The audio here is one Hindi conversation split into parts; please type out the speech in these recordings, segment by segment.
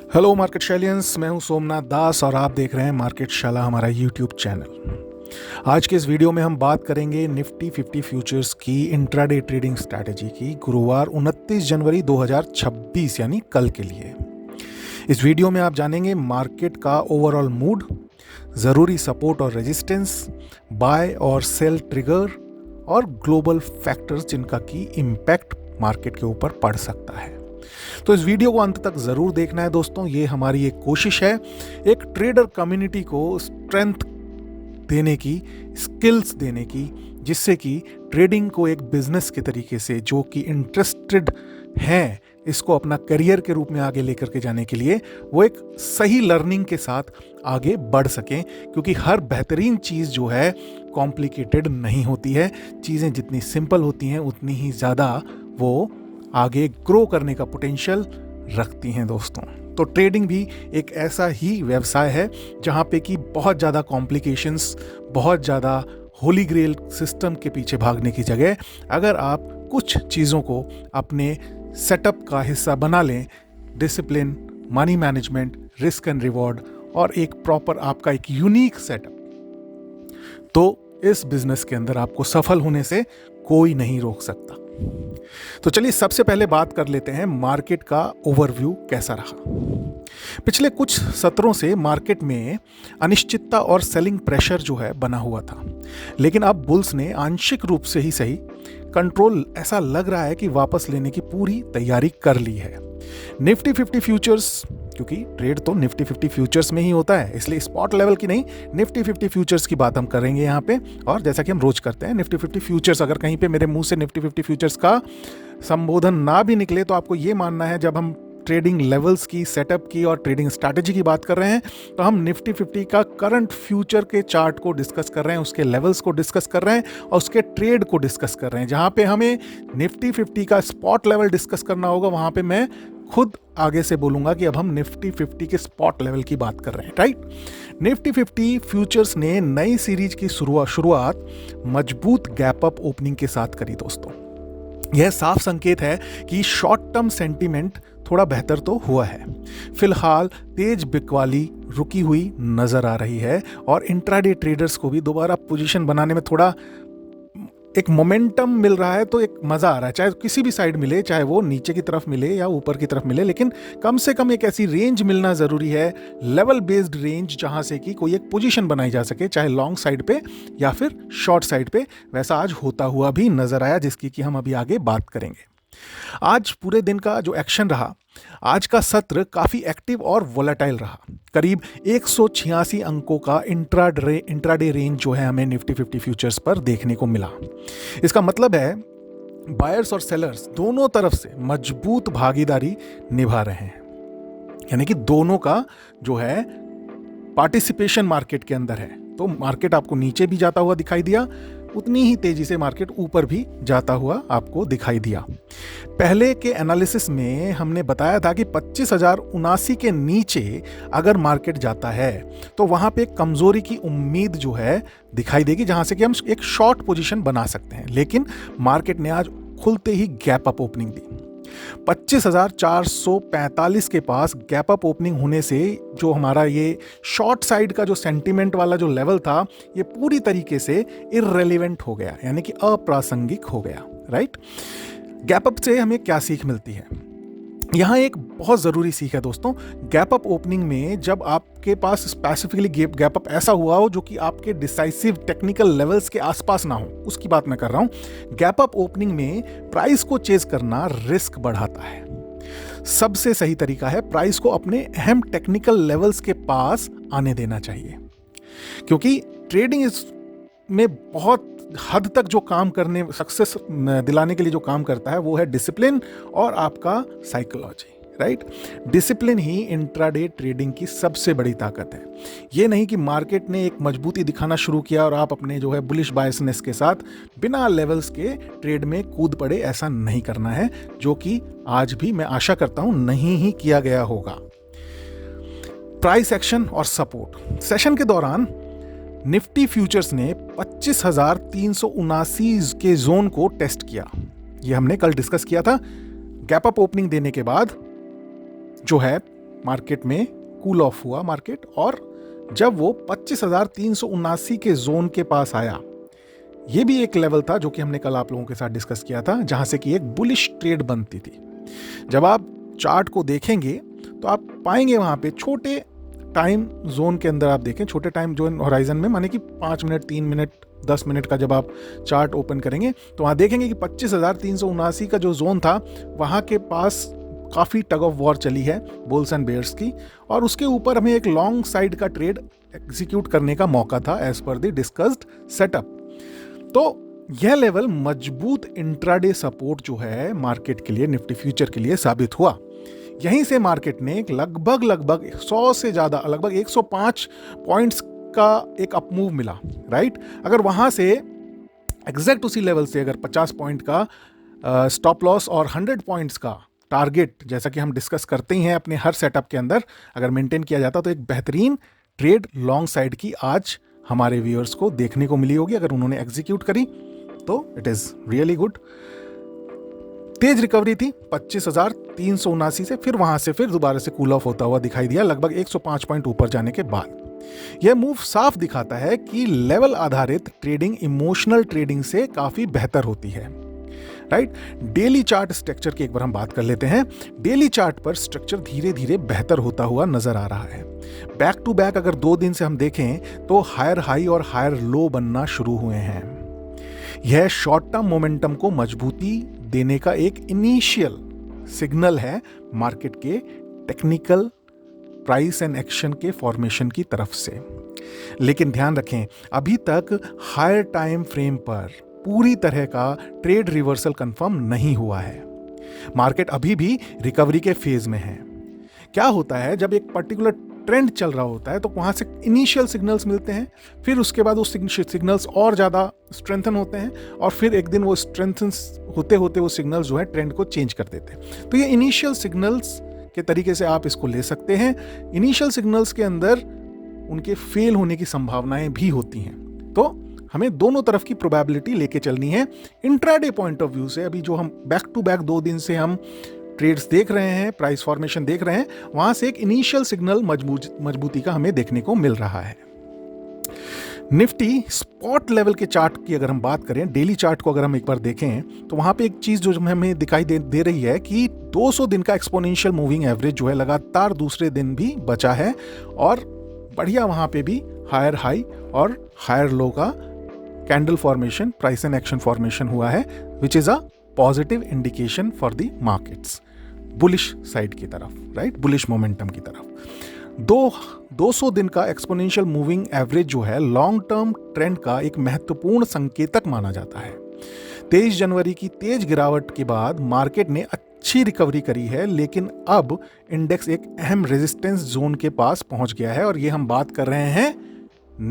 हेलो मार्केट शैलियंस, मैं हूं सोमनाथ दास और आप देख रहे हैं मार्केट शाला, हमारा यूट्यूब चैनल। आज के इस वीडियो में हम बात करेंगे निफ्टी 50 फ्यूचर्स की इंट्राडे ट्रेडिंग स्ट्रैटेजी की गुरुवार 29 जनवरी 2026 यानी कल के लिए। इस वीडियो में आप जानेंगे मार्केट का ओवरऑल मूड, ज़रूरी सपोर्ट और रेजिस्टेंस, बाय और सेल ट्रिगर और ग्लोबल फैक्टर्स जिनका की इम्पैक्ट मार्केट के ऊपर पड़ सकता है। तो इस वीडियो को अंत तक ज़रूर देखना है दोस्तों। ये हमारी एक कोशिश है एक ट्रेडर कम्युनिटी को स्ट्रेंथ देने की, स्किल्स देने की, जिससे कि ट्रेडिंग को एक बिजनेस के तरीके से जो कि इंटरेस्टेड हैं इसको अपना करियर के रूप में आगे लेकर के जाने के लिए वो एक सही लर्निंग के साथ आगे बढ़ सकें। क्योंकि हर बेहतरीन चीज़ जो है कॉम्प्लिकेटेड नहीं होती है। चीज़ें जितनी सिंपल होती हैं उतनी ही ज़्यादा वो आगे ग्रो करने का पोटेंशियल रखती हैं दोस्तों। तो ट्रेडिंग भी एक ऐसा ही व्यवसाय है जहाँ पे कि बहुत ज़्यादा कॉम्प्लिकेशंस, बहुत ज़्यादा होली ग्रेल सिस्टम के पीछे भागने की जगह अगर आप कुछ चीज़ों को अपने सेटअप का हिस्सा बना लें, discipline, money management, risk and reward और एक प्रॉपर आपका एक यूनिक सेटअप, तो इस बिजनेस के अंदर आपको सफल होने से कोई नहीं रोक सकता। तो चलिए सबसे पहले बात कर लेते हैं मार्केट का ओवरव्यू कैसा रहा। पिछले कुछ सत्रों से मार्केट में अनिश्चितता और सेलिंग प्रेशर जो है बना हुआ था, लेकिन अब बुल्स ने आंशिक रूप से ही सही कंट्रोल ऐसा लग रहा है कि वापस लेने की पूरी तैयारी कर ली है। निफ्टी 50 फ्यूचर्स, क्योंकि ट्रेड तो निफ्टी 50 फ्यूचर्स में ही होता है, इसलिए स्पॉट लेवल की नहीं, निफ्टी 50 फ्यूचर्स की बात हम करेंगे यहाँ पे। और जैसा कि हम रोज करते हैं, निफ्टी 50 फ्यूचर्स, अगर कहीं पे मेरे मुंह से निफ्टी 50 फ्यूचर्स का संबोधन ना भी निकले तो आपको ये मानना है जब हम ट्रेडिंग लेवल्स की, सेटअप की और ट्रेडिंग स्ट्रैटेजी की बात कर रहे हैं तो हम निफ्टी 50 का करंट फ्यूचर के चार्ट को डिस्कस कर रहे हैं, उसके लेवल्स को डिस्कस कर रहे हैं और उसके ट्रेड को डिस्कस कर रहे हैं। जहां पे हमें निफ्टी 50 का स्पॉट लेवल डिस्कस करना होगा वहां पे मैं खुद आगे से बोलूंगा कि अब हम निफ्टी 50 के स्पॉट लेवल की बात कर रहे हैं, राइट। निफ्टी 50 फ्यूचर्स ने नई सीरीज की शुरुआत मजबूत गैप अप ओपनिंग के साथ करी दोस्तों। यह साफ संकेत है कि शॉर्ट टर्म सेंटीमेंट थोड़ा बेहतर तो हुआ है। फिलहाल तेज बिकवाली रुकी हुई नजर आ रही है और इंट्राडे ट्रेडर्स को भी दोबारा पोजीशन बनाने में थोड़ा एक मोमेंटम मिल रहा है, तो एक मजा आ रहा है। चाहे किसी भी साइड मिले, चाहे वो नीचे की तरफ मिले या ऊपर की तरफ मिले, लेकिन कम से कम एक ऐसी रेंज मिलना जरूरी है, लेवल बेस्ड रेंज, जहां से कि कोई एक पोजीशन बनाई जा सके, चाहे लॉन्ग साइड पे या फिर शॉर्ट साइड पे। वैसा आज होता हुआ भी नजर आया, जिसकी कि हम अभी आगे बात करेंगे। आज पूरे दिन का जो एक्शन रहा, आज का सत्र काफी एक्टिव और वोलेटाइल रहा। करीब 186 अंकों का इंट्राडे रेंज जो है हमें निफ्टी 50 फ्यूचर्स पर देखने को मिला। इसका मतलब है बायर्स और सेलर्स दोनों तरफ से मजबूत भागीदारी निभा रहे हैं, यानी कि दोनों का जो है पार्टिसिपेशन मार्केट के अंदर है। तो मार्केट आपको नीचे भी जाता हुआ दिखाई दिया, उतनी ही तेजी से मार्केट ऊपर भी जाता हुआ आपको दिखाई दिया। पहले के एनालिसिस में हमने बताया था कि 25,079 के नीचे अगर मार्केट जाता है तो वहां पे कमजोरी की उम्मीद जो है दिखाई देगी, जहां से कि हम एक शॉर्ट पोजीशन बना सकते हैं। लेकिन मार्केट ने आज खुलते ही गैप अप ओपनिंग दी। 25,445 के पास गैप अप ओपनिंग होने से जो हमारा ये शॉर्ट साइड का जो सेंटीमेंट वाला जो लेवल था, ये पूरी तरीके से इररेलेवेंट हो गया, यानी कि अप्रासंगिक हो गया, राइट। गैप अप से हमें क्या सीख मिलती है? यहाँ एक बहुत ज़रूरी सीख है दोस्तों। गैप अप ओपनिंग में जब आपके पास स्पेसिफिकली गैप अप ऐसा हुआ हो जो कि आपके डिसाइसिव टेक्निकल लेवल्स के आसपास ना हो, उसकी बात मैं कर रहा हूँ। गैप अप ओपनिंग में प्राइस को चेज करना रिस्क बढ़ाता है। सबसे सही तरीका है प्राइस को अपने अहम टेक्निकल लेवल्स के पास आने देना चाहिए, क्योंकि ट्रेडिंग में बहुत हद तक जो काम करने, सक्सेस दिलाने के लिए जो काम करता है वो है डिसिप्लिन और आपका साइकोलॉजी, राइट। डिसिप्लिन ही इंट्राडे ट्रेडिंग की सबसे बड़ी ताकत है। ये नहीं कि मार्केट ने एक मजबूती दिखाना शुरू किया और आप अपने जो है बुलिश बायसनेस के साथ बिना लेवल्स के ट्रेड में कूद पड़े, ऐसा नहीं करना है, जो कि आज भी मैं आशा करता हूं नहीं ही किया गया होगा। प्राइस एक्शन और सपोर्ट सेशन के दौरान निफ्टी फ्यूचर्स ने 25,379 के जोन को टेस्ट किया। ये हमने कल डिस्कस किया था। गैप अप ओपनिंग देने के बाद जो है मार्केट में कूल ऑफ हुआ मार्केट, और जब वो 25,379 के जोन के पास आया, ये भी एक लेवल था जो कि हमने कल आप लोगों के साथ डिस्कस किया था, जहां से कि एक बुलिश ट्रेड बनती थी। जब आप चार्ट को देखेंगे तो आप पाएंगे वहां पे छोटे टाइम जोन के अंदर, आप देखें छोटे टाइम जोन होराइजन में, माने कि 5 मिनट, 3 मिनट, 10 मिनट का जब आप चार्ट ओपन करेंगे तो वहां देखेंगे कि 25,379 का जो जोन था वहां के पास काफ़ी टग ऑफ वॉर चली है बुल्स एंड बेयर्स की, और उसके ऊपर हमें एक लॉन्ग साइड का ट्रेड एग्जीक्यूट करने का मौका था as per the discussed setup. तो यह लेवल मजबूत इंट्राडे सपोर्ट जो है मार्केट के लिए, निफ्टी फ्यूचर के लिए साबित हुआ। यहीं से मार्केट ने लगभग 100 से ज़्यादा, लगभग 105 पॉइंट्स का एक अपमूव मिला, राइट। अगर वहाँ से एग्जैक्ट उसी लेवल से अगर 50 पॉइंट का स्टॉप लॉस और 100 पॉइंट्स का टारगेट, जैसा कि हम डिस्कस करते ही हैं अपने हर सेटअप के अंदर, अगर मेंटेन किया जाता तो एक बेहतरीन ट्रेड लॉन्ग साइड की आज हमारे व्यूअर्स को देखने को मिली होगी। अगर उन्होंने एग्जीक्यूट करी तो it is really good. Tej recovery थी 25,379 से, फिर वहां से फिर दोबारा से कूल ऑफ होता हुआ दिखाई दिया लगभग 105 पॉइंट ऊपर जाने के बाद। यह मूव साफ दिखाता है कि लेवल आधारित ट्रेडिंग इमोशनल ट्रेडिंग से काफी बेहतर होती है, राइट। डेली चार्ट स्ट्रक्चर की एक बार हम बात कर लेते हैं। डेली चार्ट पर स्ट्रक्चर धीरे धीरे बेहतर होता हुआ नजर आ रहा है। बैक टू बैक अगर 2 दिन से हम देखें तो हायर हाई और हायर लो बनना शुरू हुए हैं। यह शॉर्ट टर्म मोमेंटम को मजबूती देने का एक इनिशियल सिग्नल है मार्केट के टेक्निकल प्राइस एंड एक्शन के फॉर्मेशन की तरफ से। लेकिन ध्यान रखें, अभी तक हायर टाइम फ्रेम पर पूरी तरह का ट्रेड रिवर्सल कंफर्म नहीं हुआ है। मार्केट अभी भी रिकवरी के फेज में है। क्या होता है, जब एक पर्टिकुलर ट्रेंड चल रहा होता है तो वहां से इनिशियल सिग्नल्स मिलते हैं, फिर उसके बाद वो सिग्नल्स और ज़्यादा स्ट्रेंथन होते हैं, और फिर एक दिन वो स्ट्रेंथन होते होते वो सिग्नल्स जो है ट्रेंड को चेंज कर देते हैं। तो ये इनिशियल सिग्नल्स के तरीके से आप इसको ले सकते हैं। इनिशियल सिग्नल्स के अंदर उनके फेल होने की संभावनाएं भी होती हैं, तो हमें दोनों तरफ की प्रोबेबिलिटी लेके चलनी है। इंट्राडे पॉइंट ऑफ व्यू से अभी जो हम बैक टू बैक 2 दिन से हम ट्रेड्स देख रहे हैं, प्राइस फॉर्मेशन देख रहे हैं, वहां से एक इनिशियल सिग्नल मजबूती का हमें देखने को मिल रहा है। निफ्टी स्पॉट लेवल के चार्ट की अगर हम बात करें, डेली चार्ट को अगर हम एक बार देखें तो वहां पे एक चीज जो हमें दिखाई दे रही है कि 200 दिन का एक्सपोनेंशियल मूविंग एवरेज जो है लगातार दूसरे दिन भी बचा है, और बढ़िया वहां पे भी हायर हाई और हायर लो का candle formation, price and action formation हुआ है, which is a positive indication for the markets, bullish side की तरफ, राइट, बुलिश मोमेंटम की तरफ। 200 दिन का एक्सपोनेंशियल मूविंग एवरेज जो है लॉन्ग टर्म ट्रेंड का एक महत्वपूर्ण संकेतक माना जाता है। 23 जनवरी की तेज गिरावट के बाद मार्केट ने अच्छी रिकवरी करी है, लेकिन अब इंडेक्स एक अहम रेजिस्टेंस जोन के पास पहुंच गया है, और ये हम बात कर रहे हैं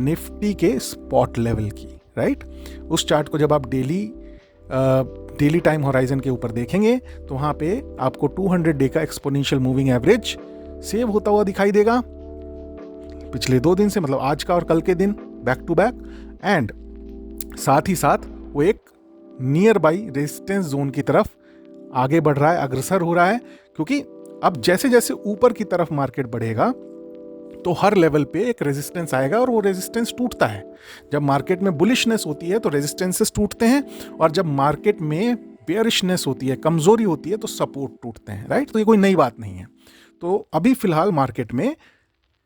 निफ्टी के स्पॉट लेवल की, राइट। उस चार्ट को जब आप डेली टाइम होराइजन के ऊपर देखेंगे तो वहां पे आपको 200 डे का एक्सपोनेंशियल मूविंग एवरेज सेव होता हुआ दिखाई देगा पिछले 2 दिन से, मतलब आज का और कल के दिन बैक टू बैक, एंड साथ ही साथ वो एक नियर बाई रेजिस्टेंस जोन की तरफ आगे बढ़ रहा है, अग्रसर हो रहा है, क्योंकि अब जैसे जैसे ऊपर की तरफ मार्केट बढ़ेगा तो हर लेवल पे एक रेजिस्टेंस आएगा, और वो रेजिस्टेंस टूटता है। जब मार्केट में बुलिशनेस होती है तो रेजिस्टेंसेस टूटते हैं, और जब मार्केट में बेयरिशनेस होती है, कमजोरी होती है, तो सपोर्ट टूटते हैं, राइट। तो ये कोई नई बात नहीं है। तो अभी फिलहाल मार्केट में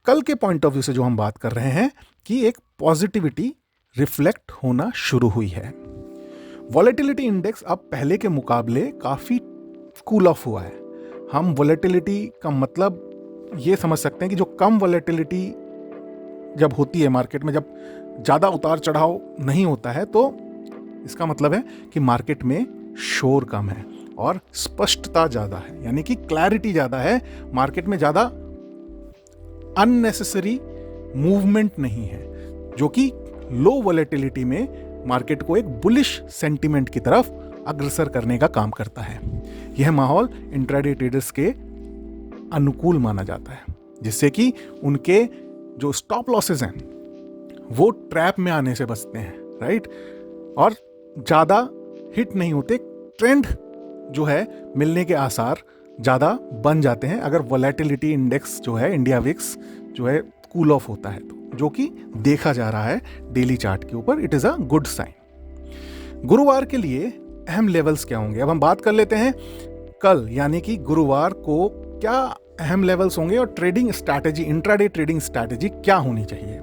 कल के पॉइंट ऑफ व्यू से जो हम बात कर रहे हैं कि एक पॉजिटिविटी रिफ्लेक्ट होना शुरू हुई है। वॉलेटिलिटी इंडेक्स अब पहले के मुकाबले काफी कूल ऑफ हुआ है। हम वॉलेटिलिटी का मतलब ये समझ सकते हैं कि जो कम वॉलेटिलिटी जब होती है मार्केट में, जब ज़्यादा उतार चढ़ाव नहीं होता है, तो इसका मतलब है कि मार्केट में शोर कम है और स्पष्टता ज़्यादा है, यानी कि क्लैरिटी ज़्यादा है। मार्केट में ज़्यादा अननेसेसरी मूवमेंट नहीं है, जो कि लो वॉलेटिलिटी में मार्केट को एक बुलिश सेंटिमेंट की तरफ अग्रसर करने का काम करता है। यह माहौल इंट्राडे ट्रेडर्स के अनुकूल माना जाता है, जिससे कि उनके जो स्टॉप लॉसेस हैं वो ट्रैप में आने से बचते हैं, राइट, और ज़्यादा हिट नहीं होते। ट्रेंड जो है मिलने के आसार ज़्यादा बन जाते हैं अगर वोलेटिलिटी इंडेक्स जो है इंडिया विक्स जो है कूल ऑफ होता है, तो जो कि देखा जा रहा है डेली चार्ट के ऊपर। It is a good sign. गुरुवार के लिए अहम लेवल्स क्या होंगे, अब हम बात कर लेते हैं कल यानी कि गुरुवार को क्या अहम लेवल्स होंगे और trading strategy, intraday trading strategy क्या होनी चाहिए।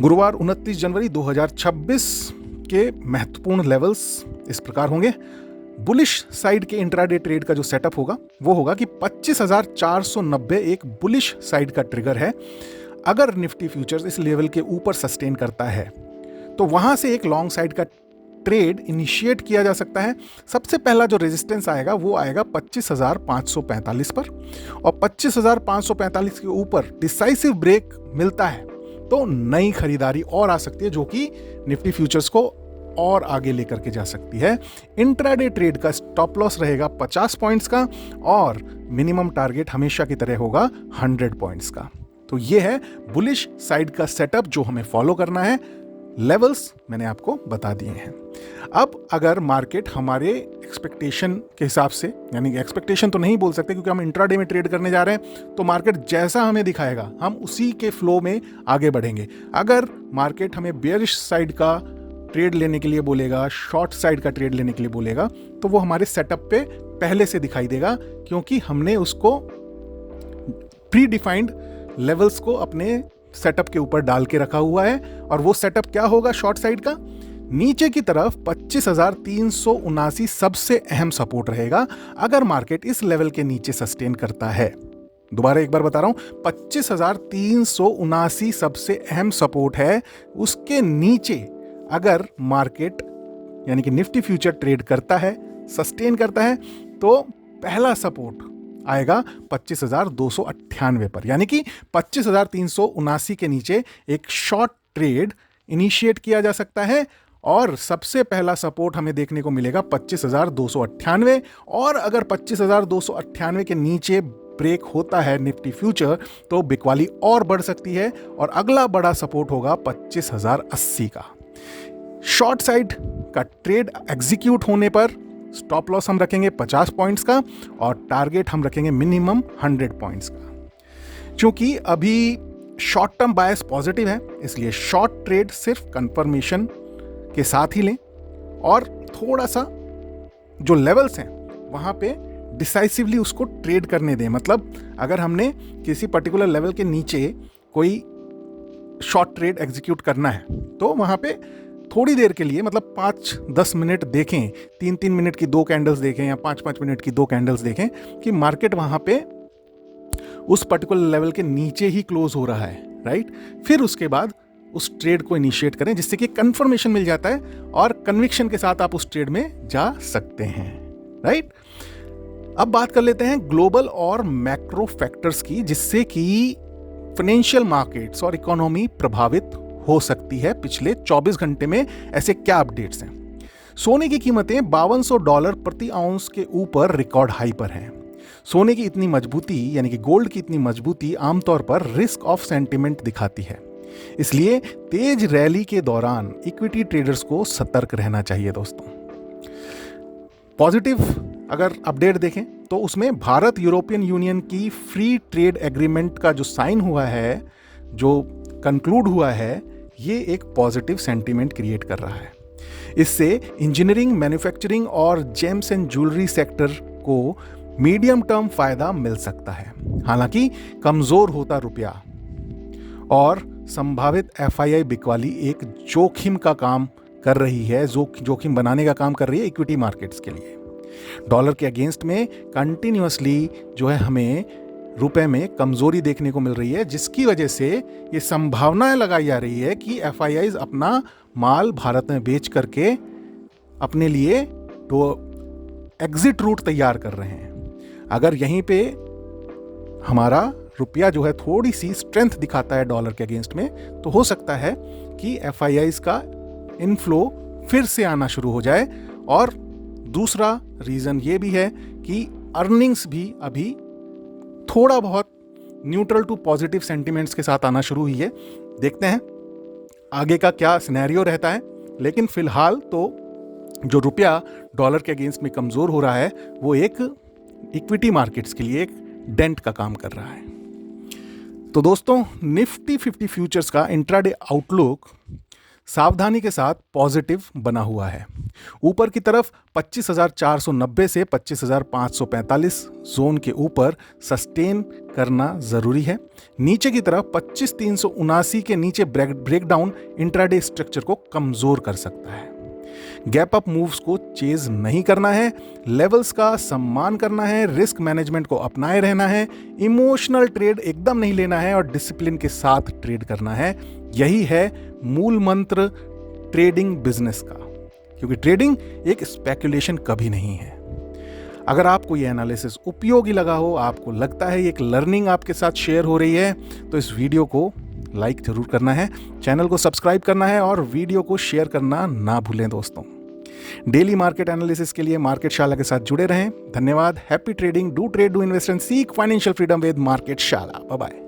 गुरुवार 29 जनवरी 2026 के महत्वपूर्ण लेवल्स इस प्रकार होंगे। बुलिश साइड के इंट्राडे ट्रेड का जो सेटअप होगा वो होगा कि 25,490 एक बुलिश साइड का ट्रिगर है। अगर निफ्टी फ्यूचर्स इस लेवल के ऊपर सस्टेन करता है तो वहां से एक लॉन्ग साइड का ट्रेड इनिशिएट किया जा सकता है। सबसे पहला जो रेजिस्टेंस आएगा वो आएगा 25,545 पर, और 25,545 के ऊपर डिसाइसिव ब्रेक मिलता है तो नई खरीदारी और आ सकती है जो कि निफ्टी फ्यूचर्स को और आगे लेकर के जा सकती है। इंट्राडे ट्रेड का स्टॉप लॉस रहेगा 50 पॉइंट्स का और मिनिमम टारगेट हमेशा की तरह होगा 100 पॉइंट्स का। तो ये है बुलिश साइड का सेटअप जो हमें फॉलो करना है। लेवल्स मैंने आपको बता दिए हैं। अब अगर मार्केट हमारे एक्सपेक्टेशन के हिसाब से, यानी कि एक्सपेक्टेशन तो नहीं बोल सकते क्योंकि हम इंट्राडे में ट्रेड करने जा रहे हैं, तो मार्केट जैसा हमें दिखाएगा हम उसी के फ्लो में आगे बढ़ेंगे। अगर मार्केट हमें बेयरिश साइड का ट्रेड लेने के लिए बोलेगा, शॉर्ट साइड का ट्रेड लेने के लिए बोलेगा, तो वो हमारे सेटअप पे पहले से दिखाई देगा क्योंकि हमने उसको प्री डिफाइंड लेवल्स को अपने सेटअप के ऊपर डाल के रखा हुआ है। और वो सेटअप क्या होगा शॉर्ट साइड का, नीचे की तरफ 25,379 सबसे अहम सपोर्ट रहेगा अगर मार्केट इस लेवल के नीचे सस्टेन करता है। दोबारा एक बार बता रहा हूं, 25,379 सबसे अहम सपोर्ट है। उसके नीचे अगर मार्केट यानी कि निफ्टी फ्यूचर ट्रेड करता है, सस्टेन करता है, तो पहला सपोर्ट आएगा 25,298 पर, यानी कि 25,379 के नीचे एक शॉर्ट ट्रेड इनिशिएट किया जा सकता है। और सबसे पहला सपोर्ट हमें देखने को मिलेगा 25,298, और अगर 25,298 के नीचे ब्रेक होता है निफ्टी फ्यूचर तो बिकवाली और बढ़ सकती है और अगला बड़ा सपोर्ट होगा 25,080 का। शॉर्ट साइड का ट्रेड एग्जीक्यूट होने पर स्टॉप लॉस हम रखेंगे 50 पॉइंट्स का और टारगेट हम रखेंगे मिनिमम 100 पॉइंट्स का। क्योंकि अभी शॉर्ट टर्म बायस पॉजिटिव है, इसलिए शॉर्ट ट्रेड सिर्फ कंफर्मेशन के साथ ही लें और थोड़ा सा जो लेवल्स हैं वहां पे डिसाइसिवली उसको ट्रेड करने दें। मतलब अगर हमने किसी पर्टिकुलर लेवल के नीचे कोई शॉर्ट ट्रेड एग्जीक्यूट करना है तो वहां पे थोड़ी देर के लिए, मतलब 5-10 मिनट देखें, 3-3 मिनट की 2 कैंडल्स देखें या 5-5 मिनट की 2 कैंडल्स देखें कि मार्केट वहां पे उस पर्टिकुलर लेवल के नीचे ही क्लोज हो रहा है, राइट। फिर उसके बाद उस ट्रेड को इनिशिएट करें जिससे कि कंफर्मेशन मिल जाता है और कन्विक्शन के साथ आप उस ट्रेड में जा सकते हैं, राइट। अब बात कर लेते हैं ग्लोबल और मैक्रो फैक्टर्स की जिससे कि फाइनेंशियल मार्केट्स और इकोनॉमी प्रभावित हो सकती है। पिछले 24 घंटे में ऐसे क्या अपडेट्स हैं। सोने की कीमतें $5200 प्रति आउंस के ऊपर रिकॉर्ड हाई पर हैं। सोने की इतनी मजबूती यानी कि गोल्ड की इतनी मजबूती आमतौर पर रिस्क ऑफ सेंटिमेंट दिखाती है, इसलिए तेज रैली के दौरान इक्विटी ट्रेडर्स को सतर्क रहना चाहिए। दोस्तों पॉजिटिव अगर अपडेट देखें तो उसमें भारत यूरोपियन यूनियन की फ्री ट्रेड एग्रीमेंट का जो साइन हुआ है, जो कंक्लूड हुआ है, ये एक पॉजिटिव सेंटीमेंट क्रिएट कर रहा है। इससे इंजीनियरिंग, मैन्युफैक्चरिंग और जेम्स एंड ज्वेलरी सेक्टर को मीडियम टर्म फायदा मिल सकता है। हालांकि कमजोर होता रुपया और संभावित एफआईआई बिकवाली एक जोखिम का काम कर रही है, जोखिम बनाने का काम कर रही है इक्विटी मार्केट्स के लिए। डॉलर के अगेंस्ट में कंटिन्यूअसली जो है हमें रुपए में कमजोरी देखने को मिल रही है, जिसकी वजह से ये संभावना लगाई जा रही है कि एफआईआईज अपना माल भारत में बेच करके अपने लिए तो एग्जिट रूट तैयार कर रहे हैं। अगर यहीं पे हमारा रुपया जो है थोड़ी सी स्ट्रेंथ दिखाता है डॉलर के अगेंस्ट में, तो हो सकता है कि एफआईआईज का इनफ्लो फिर से आना शुरू हो जाए। और दूसरा रीजन ये भी है कि अर्निंग्स भी अभी थोड़ा बहुत न्यूट्रल टू पॉजिटिव सेंटिमेंट्स के साथ आना शुरू हुई है। देखते हैं आगे का क्या सिनेरियो रहता है, लेकिन फिलहाल तो जो रुपया डॉलर के अगेंस्ट में कमजोर हो रहा है वो एक इक्विटी मार्केट्स के लिए एक डेंट का काम कर रहा है। तो दोस्तों, निफ्टी 50 फ्यूचर्स का इंट्राडे आउटलुक सावधानी के साथ पॉजिटिव बना हुआ है। ऊपर की तरफ 25,490 से 25,545 जोन के ऊपर सस्टेन करना जरूरी है। नीचे की तरफ 25,379 के नीचे ब्रेकडाउन इंट्राडे स्ट्रक्चर को कमजोर कर सकता है। गैप अप मूव्स को चेज नहीं करना है, लेवल्स का सम्मान करना है, रिस्क मैनेजमेंट को अपनाए रहना है, इमोशनल ट्रेड एकदम नहीं लेना है और डिसिप्लिन के साथ ट्रेड करना है। यही है मूल मंत्र ट्रेडिंग बिजनेस का, क्योंकि ट्रेडिंग एक स्पेकुलेशन कभी नहीं है। अगर आपको ये एनालिसिस उपयोगी लगा हो, आपको लगता है एक लर्निंग आपके साथ शेयर हो रही है, तो इस वीडियो को लाइक जरूर करना है, चैनल को सब्सक्राइब करना है और वीडियो को शेयर करना ना भूलें दोस्तों। डेली मार्केट एनालिसिस के लिए मार्केट शाला के साथ जुड़े रहें। धन्यवाद। Happy trading. Do trade, do invest and seek financial freedom with market Shala. Bye bye.